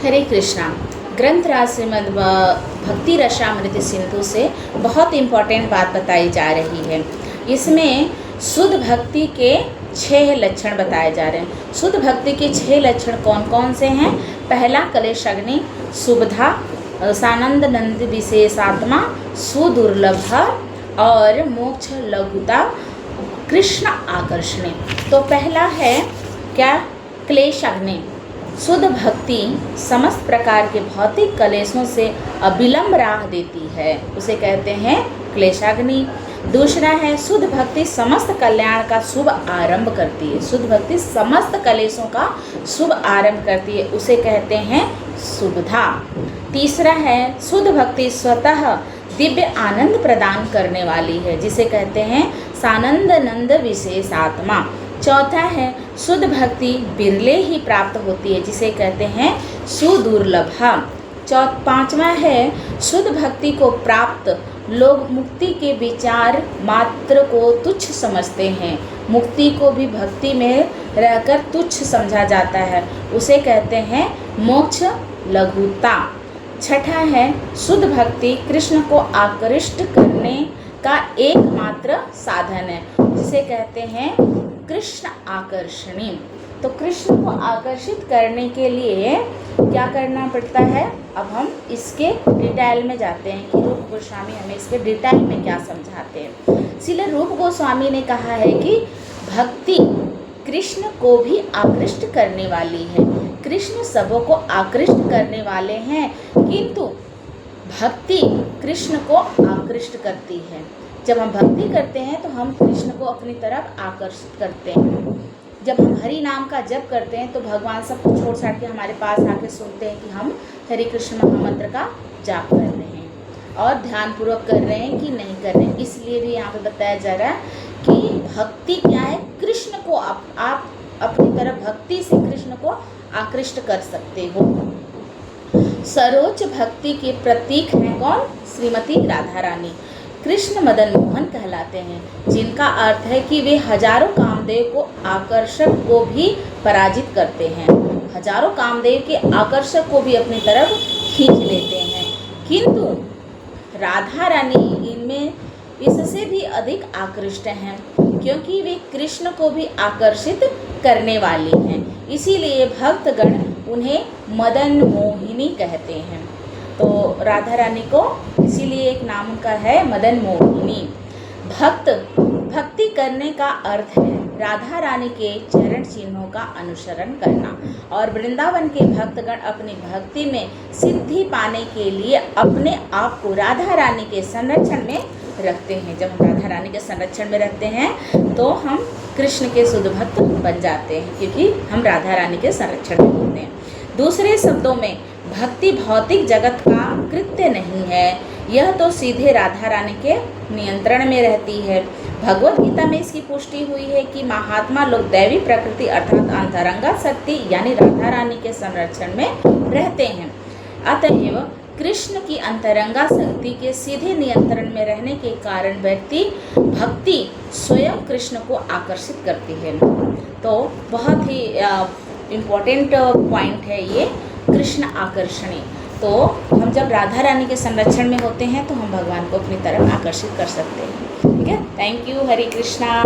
हरे कृष्णा। ग्रंथ राज श्रीमद् भक्ति रसामृत सिंधु से बहुत इम्पोर्टेंट बात बताई जा रही है। इसमें शुद्ध भक्ति के 6 लक्षण बताए जा रहे हैं। शुद्ध भक्ति के 6 लक्षण कौन कौन से हैं? पहला, कलेशग्नि, शुभधा, सानंद नंद विशेषात्मा, सुदुर्लभ और मोक्ष लघुता, कृष्ण आकर्षणे। तो पहला है क्या? क्लेशाग्नि। शुद्ध भक्ति समस्त प्रकार के भौतिक कलेशों से अविलंब राह देती है, उसे कहते हैं क्लेशाग्नि। दूसरा है, शुद्ध भक्ति समस्त कल्याण का शुभ आरंभ करती है। शुद्ध भक्ति समस्त कलेशों का शुभ आरंभ करती है, उसे कहते हैं शुभधा। तीसरा है, शुद्ध भक्ति स्वतः दिव्य आनंद प्रदान करने वाली है, जिसे कहते हैं सानंद नंद विशेष आत्मा। चौथा है, शुद्ध भक्ति बिरले ही प्राप्त होती है, जिसे कहते हैं सुदुर्लभा। पांचवा है, शुद्ध भक्ति को प्राप्त लोग मुक्ति के विचार मात्र को तुच्छ समझते हैं। मुक्ति को भी भक्ति में रहकर तुच्छ समझा जाता है, उसे कहते हैं मोक्ष लघुता। छठा है, शुद्ध भक्ति कृष्ण को आकृष्ट करने का एकमात्र साधन है, जिसे कहते हैं कृष्ण आकर्षणी। तो कृष्ण को आकर्षित करने के लिए क्या करना पड़ता है? अब हम इसके डिटेल में जाते हैं कि रूप गोस्वामी हमें इसके डिटेल में क्या समझाते हैं। इसलिए रूप गोस्वामी ने कहा है कि भक्ति कृष्ण को भी आकृष्ट करने वाली है। कृष्ण सबों को आकृष्ट करने वाले हैं, किंतु भक्ति कृष्ण को आकृष्ट करती है। जब हम भक्ति करते हैं तो हम कृष्ण को अपनी तरफ आकर्षित करते हैं। जब हम हरि नाम का जप करते हैं तो भगवान सब कुछ छोड़ छाड़ के हमारे पास आके सुनते हैं कि हम हरे कृष्ण महामंत्र का जाप कर रहे हैं और ध्यानपूर्वक कर रहे हैं कि नहीं कर रहे हैं। इसलिए भी यहाँ पे बताया जा रहा है कि भक्ति क्या है? कृष्ण को आप अपनी तरफ भक्ति से कृष्ण को आकृष्ट कर सकते हो। सर्वोच्च भक्ति के प्रतीक हैं कौन? श्रीमती राधा रानी। कृष्ण मदन मोहन कहलाते हैं, जिनका अर्थ है कि वे हजारों कामदेव को आकर्षक को भी पराजित करते हैं। हजारों कामदेव के आकर्षक को भी अपनी तरफ खींच लेते हैं, किंतु राधा रानी इनमें इससे भी अधिक आकृष्ट हैं, क्योंकि वे कृष्ण को भी आकर्षित करने वाली हैं। इसीलिए भक्तगण उन्हें मदन मोहिनी कहते हैं। तो राधा रानी को इसीलिए एक नाम उनका है मदन मोहिनी। भक्ति करने का अर्थ है राधा रानी के चरण चिन्हों का अनुसरण करना, और वृंदावन के भक्तगण अपनी भक्ति में सिद्धि पाने के लिए अपने आप को राधा रानी के संरक्षण में रखते हैं। जब हम राधा रानी के संरक्षण में रहते हैं तो हम कृष्ण के शुद्ध भक्त बन जाते हैं, क्योंकि हम राधा रानी के संरक्षण में होते हैं। दूसरे शब्दों में, भक्ति भौतिक जगत का कृत्य नहीं है, यह तो सीधे राधा रानी के नियंत्रण में रहती है। भगवत गीता में इसकी पुष्टि हुई है कि महात्मा लोग दैवी प्रकृति अर्थात अंतरंगा शक्ति यानी राधा रानी के संरक्षण में रहते हैं। अतएव कृष्ण की अंतरंगा शक्ति के सीधे नियंत्रण में रहने के कारण व्यक्ति भक्ति स्वयं कृष्ण को आकर्षित करती है। तो बहुत ही इम्पोर्टेंट पॉइंट है ये कृष्ण आकर्षणी। तो हम जब राधा रानी के संरक्षण में होते हैं तो हम भगवान को अपनी तरफ आकर्षित कर सकते हैं। ठीक है, थैंक यू। हरे कृष्णा।